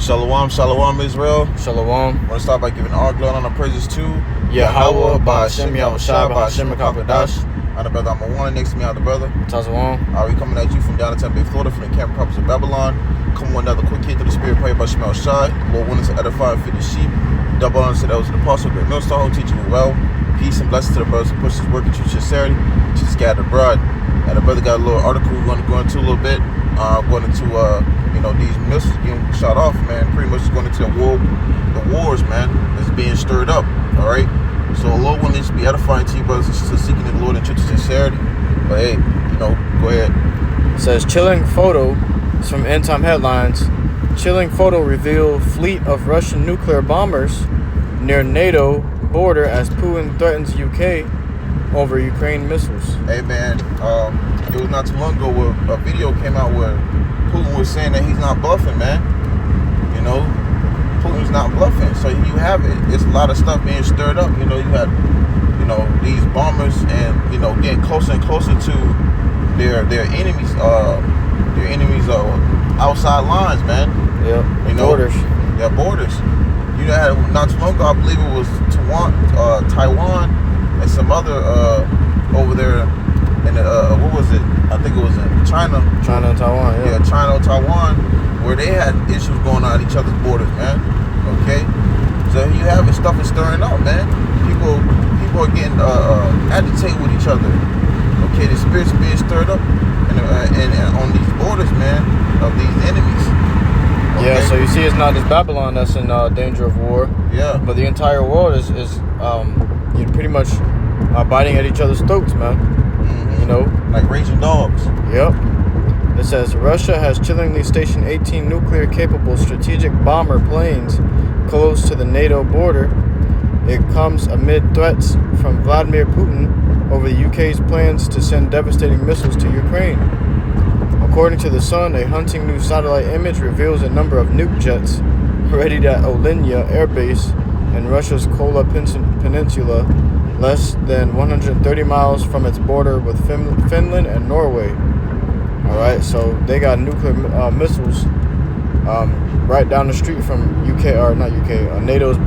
Shalom, shalom, Israel. Shalom. I want to start by giving all glory and honor praises to YAHAWAH, BAHASHAM, YAHAWASHI, BAHASHAM, QADASH. I'm the brother, I'm one next to me, I'm the brother. Tazawam. We coming at you from down in Tampa Bay, Florida, from the camp properties of Babylon. Come with another quick hit to the spirit, pray by MILLSTONE. Lord willing to edify and feed the sheep. Double honor to those of the apostle, great MILLSTONE, teaching you well. Peace and blessings to the brothers who push this work and true sincerity. To scattered abroad. And the brother got a little article we're going to go into a little bit. Going into these missiles getting shot off, man. Pretty much going into the wars, man, that's being stirred up. All right. So the Lord wants to be edifying to you, brothers and sisters, seeking the Lord in truth and sincerity. But hey, go ahead. It says chilling photo. It's from End Time Headlines. Chilling photo reveal fleet of Russian nuclear bombers near NATO border as Putin threatens UK over Ukraine missiles. Hey man, it was not too long ago where a video came out where Putin was saying that he's not bluffing, man. Putin's not bluffing. So you have it. It's a lot of stuff being stirred up. You had, these bombers and getting closer and closer to their enemies. Their enemies outside lines, man. Yeah. Borders. Yeah, borders. You had not too long ago, I believe it was Taiwan, and some other over there in what was it? I think it was in China. China and Taiwan. Yeah, China and Taiwan, where they had issues going on at each other's borders, man. Okay, so you have it, stuff is stirring up, man. People are getting agitated with each other. Okay, the spirits are being stirred up, and on these borders, man, of these enemies. Okay? Yeah, so you see, it's not just Babylon that's in danger of war. Yeah, but the entire world is pretty much biting at each other's throats, man. Mm-hmm. Like raging dogs. Yep. It says Russia has chillingly stationed 18 nuclear-capable strategic bomber planes close to the NATO border. It comes amid threats from Vladimir Putin over the UK's plans to send devastating missiles to Ukraine. According to The Sun, a hunting new satellite image reveals a number of nuke jets readied at Olynya Air Base in Russia's Kola Peninsula, less than 130 miles from its border with Finland and Norway. All right, so they got nuclear missiles right down the street from NATO's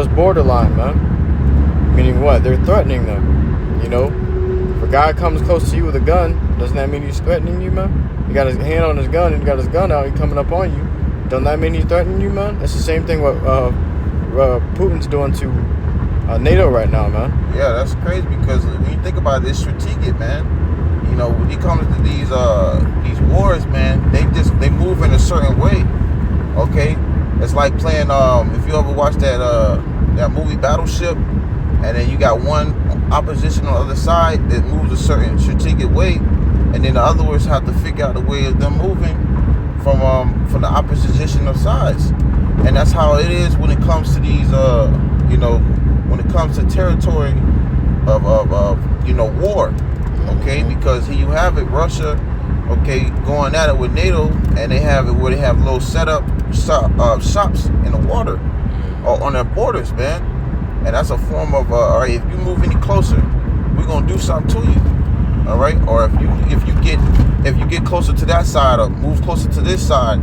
borderline, man. Meaning what? They're threatening them. If a guy comes close to you with a gun, doesn't that mean he's threatening you, man? He got his hand on his gun and he got his gun out. He's coming up on you. Doesn't that mean he's threatening you, man? It's the same thing what Putin's doing to NATO right now, man. Yeah, that's crazy because when you think about it, it's strategic, man. When it comes to these wars, man, they move in a certain way. Okay, it's like playing. If you ever watched that movie Battleship, and then you got one opposition on the other side that moves a certain strategic way, and then the other ones have to figure out a way of them moving from the opposition of sides. And that's how it is when it comes to these when it comes to territory of war. Okay, because here you have it, Russia, okay, going at it with NATO, and they have it where they have little setup shops in the water or on their borders, man. And that's a form of all right, if you move any closer, we're gonna do something to you. All right, or if you get closer to that side or move closer to this side,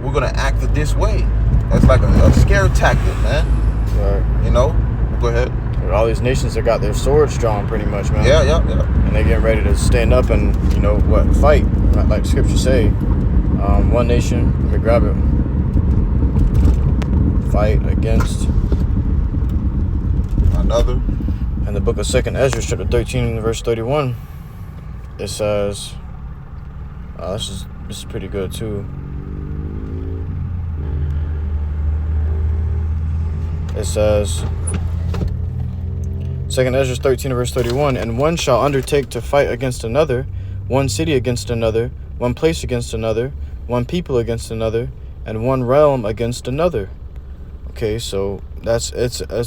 we're gonna act this way. That's like a scare tactic, man. Right. Go ahead. All these nations have got their swords drawn, pretty much, man. Yeah. And they're getting ready to stand up and fight, like Scripture say. One nation, let me grab it. Fight against another. In the book of 2nd Ezra, chapter 13, verse 31, it says, this is pretty good too. It says, 2nd Ezra 13, verse 31, and one shall undertake to fight against another, one city against another, one place against another, one people against another, and one realm against another. Okay, so it's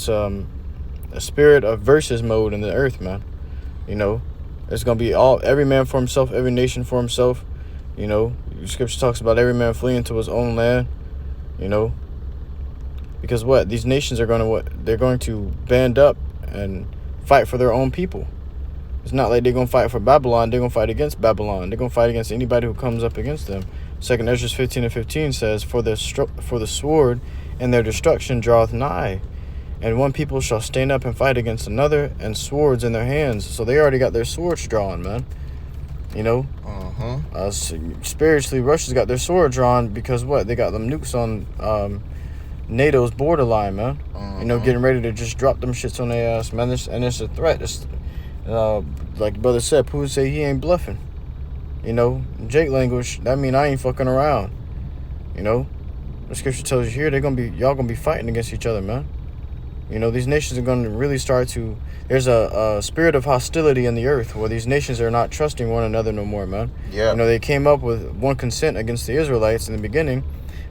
a spirit of versus mode in the earth, man. It's gonna be every man for himself, every nation for himself. Scripture talks about every man fleeing to his own land. Because these nations are they're going to band up and fight for their own people. It's not like they're going to fight for Babylon. They're going to fight against Babylon. They're going to fight against anybody who comes up against them. Second Ezra 15:15 says, for the sword and their destruction draweth nigh, and one people shall stand up and fight against another, and swords in their hands. So they already got their swords drawn, man. You know, spiritually, Russia's got their sword drawn because what? They got them nukes on NATO's borderline, man. You know, getting ready to just drop them shits on their ass, man. And it's a threat. It's, like the brother said, Putin say he ain't bluffing. You know, Jake language, that mean I ain't fucking around. You know, the scripture tells you here, y'all gonna be fighting against each other, man. You know, these nations are gonna really start to. There's a spirit of hostility in the earth where these nations are not trusting one another no more, man. Yeah. You know, they came up with one consent against the Israelites in the beginning,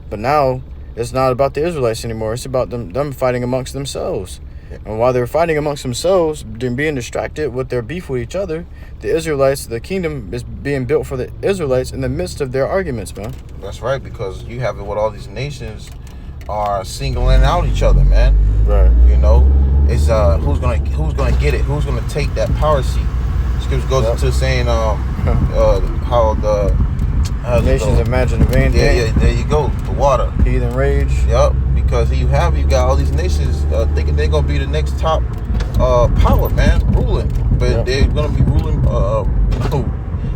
but now it's not about the Israelites anymore. It's about them fighting amongst themselves. And while they're fighting amongst themselves, they're being distracted with their beef with each other. The Israelites, the kingdom is being built for the Israelites in the midst of their arguments, man. That's right, because you have it with all these nations are singling out each other, man. Right. You know, it's who's gonna get it? Who's gonna take that power seat? Scripture goes into saying how the nations imagine a vain thing. Yeah, there you go. The water. Heathen rage. Yep. Because you got all these nations thinking they're gonna be the next top power, man, ruling. But they're gonna be ruling.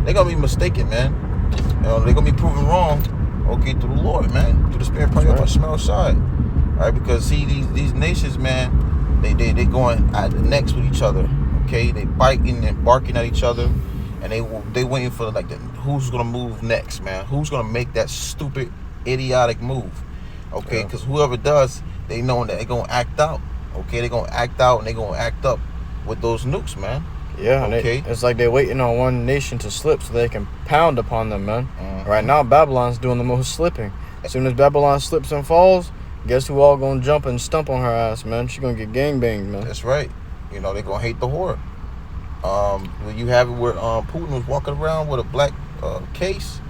They're gonna be mistaken, man. They're gonna be proven wrong. Okay, through the Lord, man, through the Spirit, probably up our side. All right, because see these nations, man, they going at the necks with each other. Okay, they biting and barking at each other, and they waiting for who's gonna move next, man. Who's gonna make that stupid, idiotic move? Okay, because whoever does, they know that they're gonna act out. Okay, they're gonna act out and they're gonna act up with those nukes, man. Yeah, okay. It's like they're waiting on one nation to slip so they can pound upon them, man. Right now, Babylon's doing the most slipping. As soon as Babylon slips and falls, guess who all gonna jump and stump on her ass, man? She gonna get gangbanged, man. That's right. You know, they're gonna hate the whore. When you have it where Putin was walking around with a black case,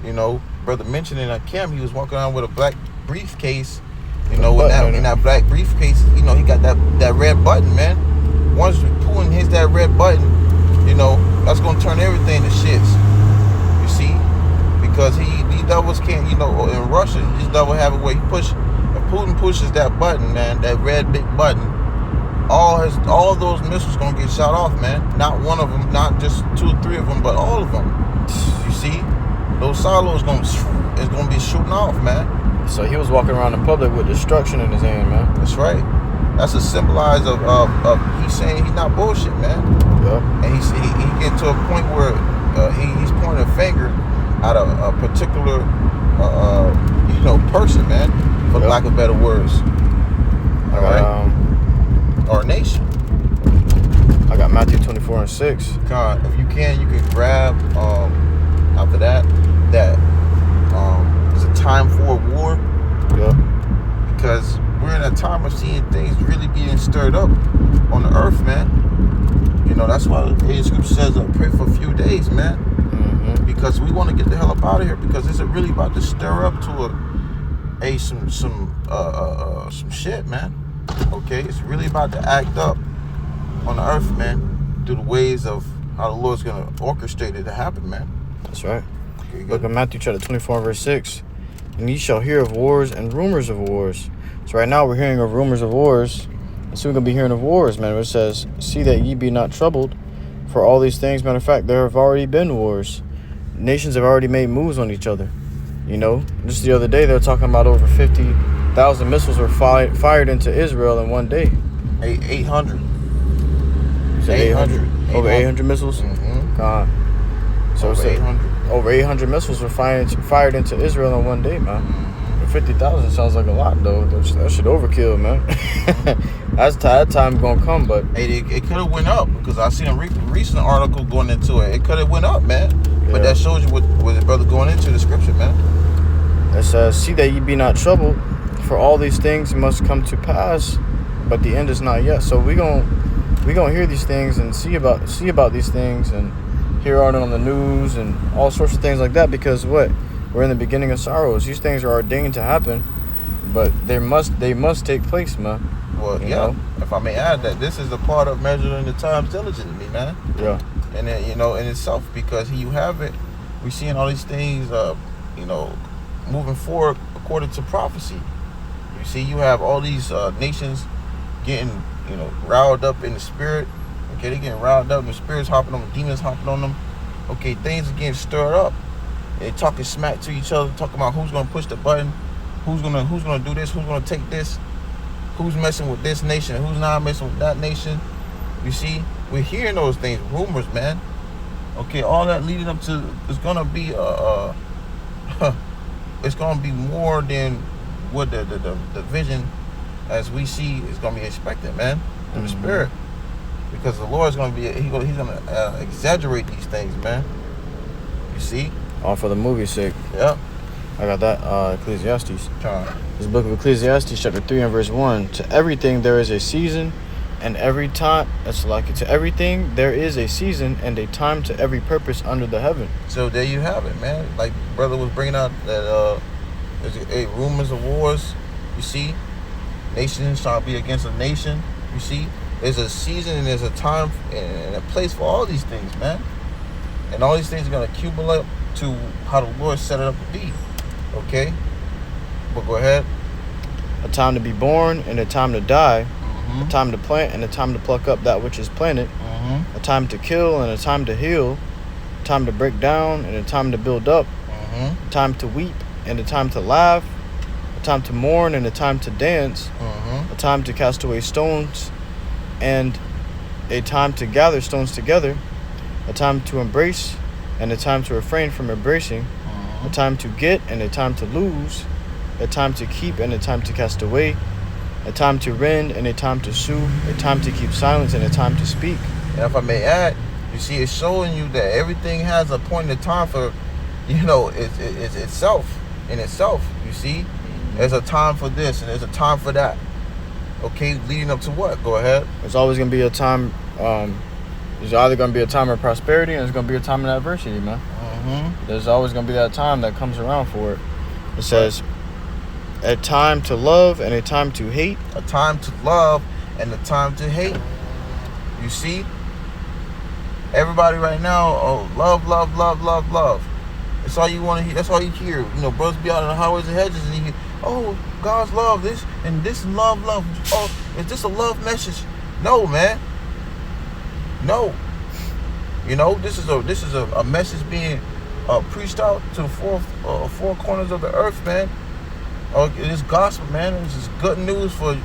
you know, brother mentioned in that camp, he was walking around with a black briefcase, you know, in that black briefcase, you know, he got that red button, man. Once Putin hits that red button, you know, that's gonna turn everything to shits. You see, because these devils can't, you know, in Russia, these devils have a way he push. If Putin pushes that button, man, that red big button, all those missiles gonna get shot off, man. Not one of them, not just 2 or 3 of them, but all of them. You see, those silos is gonna be shooting off, man. So he was walking around in public with destruction in his hand, man. That's right. That's a symbolize of he's saying he's not bullshit, man. Yeah. And he get to a point where he's pointing a finger at a particular you know, person, man, for lack of better words. All right. Or nation. I got Matthew 24:6. If you can grab after that it's a time for war. Yeah. Because we're in a time of seeing things really being stirred up on the earth, man. You know, that's why the scripture says pray for a few days, man. Mm-hmm. Because we want to get the hell up out of here, because it's really about to stir up to some shit, man. Okay, it's really about to act up on the earth, man, through the ways of how the Lord's gonna orchestrate it to happen, man. That's right. Okay, look at Matthew chapter 24:6. And ye shall hear of wars and rumors of wars. So right now we're hearing of rumors of wars. And soon we're going to be hearing of wars, man. It says, see that ye be not troubled for all these things. Matter of fact, there have already been wars. Nations have already made moves on each other. You know, just the other day they were talking about over 50,000 missiles were fired into Israel in one day. 800. You said 800? Over 800 missiles? Mm-hmm. God. So over 800. Over 800 missiles were fired into Israel in one day, man. 50,000 sounds like a lot, though. That should overkill, man. That time gonna come, but it could have went up, because I seen a recent article going into it. It could have went up, man. Yeah. But that shows you what the brother going into the scripture, man. It says, see that ye be not troubled, for all these things must come to pass, but the end is not yet. So we gonna hear these things and see about these things and hear on it on the news and all sorts of things like that, because we're in the beginning of sorrows. These things are ordained to happen, but they must take place, man. Well, you know? If I may add that this is a part of measuring the times diligently, man. Yeah. And then, you know, in itself, because here you have it, we're seeing all these things, you know, moving forward according to prophecy. You see, you have all these nations getting, you know, riled up in the spirit. Okay, they getting riled up, and the spirits hopping on them, demons hopping on them. Okay, things are getting stirred up. They talking smack to each other, talking about who's gonna push the button, who's gonna do this, who's gonna take this, who's messing with this nation, who's not messing with that nation. You see, we're hearing those things, rumors, man. Okay, all that leading up to is gonna be it's gonna be more than what the vision as we see is gonna be expected, man, in the spirit, because the Lord's gonna be he's gonna exaggerate these things, man. You see, all for the movie's sake. Yeah, I got that. Ecclesiastes. Time. This book of Ecclesiastes, chapter 3 and verse 1. To everything there is a season, and every time. That's like it. To everything there is a season and a time to every purpose under the heaven. So there you have it, man. Like brother was bringing out that there's rumors of wars. You see, nations shall be against a nation. You see, there's a season and there's a time and a place for all these things, man. And all these things are gonna accumulate to how the Lord set it up to be. Okay, but go ahead. A time to be born and a time to die. A time to plant and a time to pluck up that which is planted. A time to kill and a time to heal. A time to break down and a time to build up. A time to weep and a time to laugh. A time to mourn and a time to dance. A time to cast away stones and a time to gather stones together. A time to embrace and a time to refrain from embracing. A time to get and a time to lose. A time to keep and a time to cast away. A time to rend and a time to sue. A time to keep silence and a time to speak. And if I may add, you see, it's showing you that everything has a point in time for, you know, it's itself in itself. You see, there's a time for this and there's a time for that. Okay, leading up to what? Go ahead. There's always gonna be a time. There's either gonna be a time of prosperity and there's gonna be a time of adversity, man. There's always gonna be that time that comes around for it. It says, a time to love and a time to hate. A time to love and a time to hate. You see? Everybody right now, oh, love, love, love, love, love. That's all you want to hear. That's all you hear. You know, brothers be out on the highways and hedges and you hear, oh, God's love, this and this and love, love. Oh, is this a love message? No, man. No. You know, this is a message being preached out to the four corners of the earth, man. It's gospel, man. This is good news for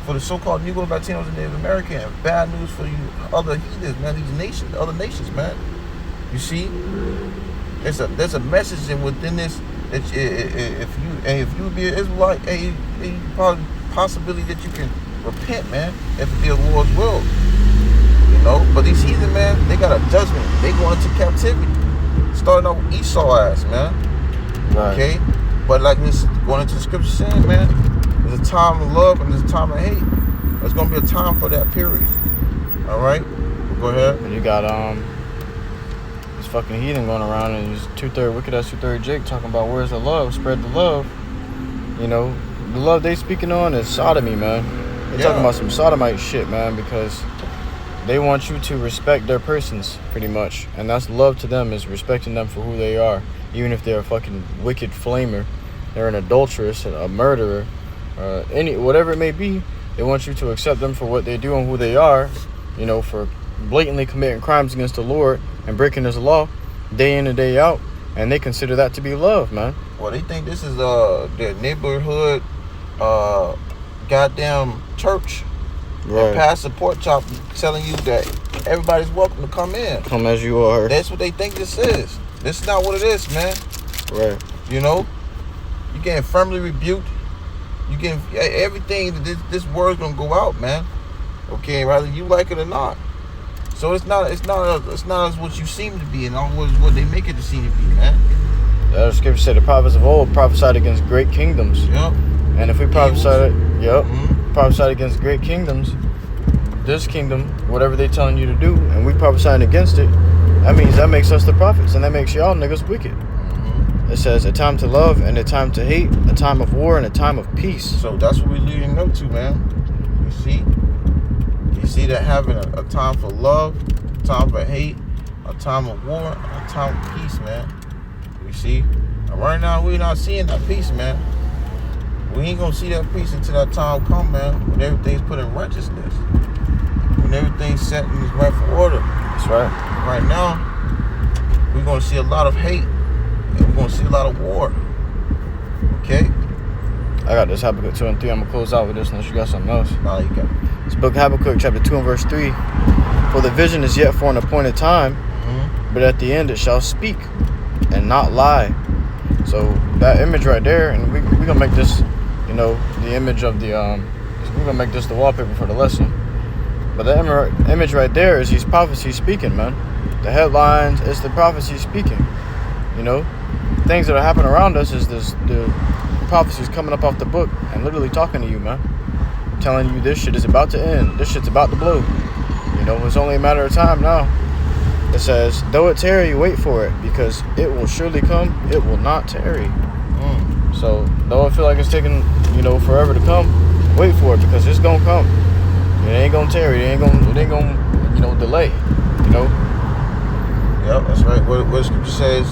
the so-called Negro, Latinos, and Native American, and bad news for you other heathens, man. These nations, other nations, man. You see, there's a message in within this that if you be an Israelite, probably possibility that you can repent, man, if it be the Lord's will. You know, but these heathen, man, they got a judgment. They going into captivity. Starting off with Esau ass, man. Right. Okay? But like this going into the scripture saying, man, there's a time of love and there's a time of hate. There's gonna be a time for that period. Alright? Go ahead. And you got this fucking heathen going around and he's wicked ass 2-3 Jake talking about where's the love, spread the love. You know, the love they speaking on is sodomy, man. They're talking about some sodomite shit, man, because they want you to respect their persons, pretty much. And that's love to them, is respecting them for who they are. Even if they're a fucking wicked flamer, they're an adulteress, a murderer, whatever it may be, they want you to accept them for what they do and who they are, you know, for blatantly committing crimes against the Lord and breaking his law day in and day out. And they consider that to be love, man. Well, they think this is their neighborhood goddamn church. Right. And past the pork chop telling you that everybody's welcome to come in. Come as you are. That's what they think this is. This is not what it is, man. Right. You know, you getting firmly rebuked. You getting everything. This word's gonna go out, man. Okay, whether you like it or not. So it's not as what you seem to be, and always what they make it to seem to be, man. The scripture said the prophets of old prophesied against great kingdoms. Yep. And if we prophesied prophesied against great kingdoms, this kingdom, whatever they telling you to do, and we prophesying against it, that means that makes us the prophets, and that makes y'all niggas wicked. It says a time to love and a time to hate, a time of war and a time of peace. So that's what we're leading up to, man. You see that having a time for love, a time for hate, a time of war, a time of peace, man. You see, Right now, we're not seeing that peace, man. We ain't gonna see that peace until that time come, man, when everything's put in righteousness. When everything's set in its rightful order. That's right. Right now, we're gonna see a lot of hate. And we're gonna see a lot of war. Okay? I got this Habakkuk 2 and 3. I'm gonna close out with this unless you got something else. Nah, you got it. This book Habakkuk chapter 2 and verse 3. For the vision is yet for an appointed time, but at the end it shall speak and not lie. So that image right there, and we're gonna make this, you know, the image of the we're gonna make this the wallpaper for the lesson. But the image right there is these prophecies speaking, man. The headlines is the prophecies speaking. You know, things that are happening around us is the prophecies coming up off the book and literally talking to you, man, telling you this shit is about to end, this shit's about to blow. You know, it's only a matter of time now. It says, though it tarry, wait for it, because it will surely come, it will not tarry. So though I feel like it's taking, you know, forever to come, wait for it, because it's gonna come. It ain't gonna tarry, it ain't gonna, you know, delay. You know? Yep, that's right. What the scripture says,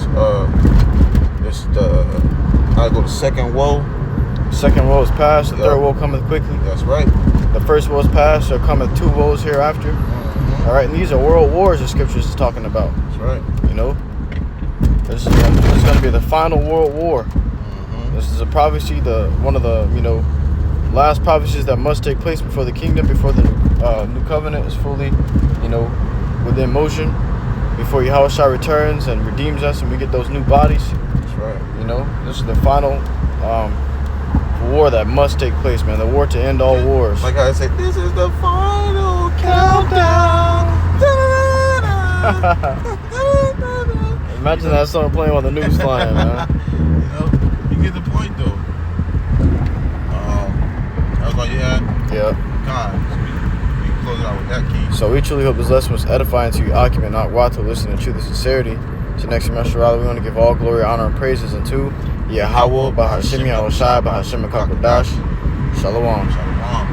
it's I go to second woe. Second woe is past, the third woe cometh quickly. That's right. The first woe is past, there cometh two woes hereafter. All right, and these are world wars the scriptures is talking about. That's right. You know, this is going to be the final world war. This is a prophecy, one of the, you know, last prophecies that must take place before the kingdom, before the new covenant is fully, you know, within motion, before Yahawashi returns and redeems us and we get those new bodies. That's right. You know, this is the final war that must take place, man. The war to end all wars. Like I said, this is the final countdown. Imagine that song playing on the news line, man. You know, you get the point though. That was all you had? Yeah. God, so we can close it out with that, King. So we truly hope this lesson was edifying to you, occupant, not wild, to listen in truth and sincerity. To next semester, rather, we want to give all glory, honor, and praises unto YAHAWAH, BAHASHAM, YAHAWASHI, BAHASHAM, QADASH. Shalom. Shalom.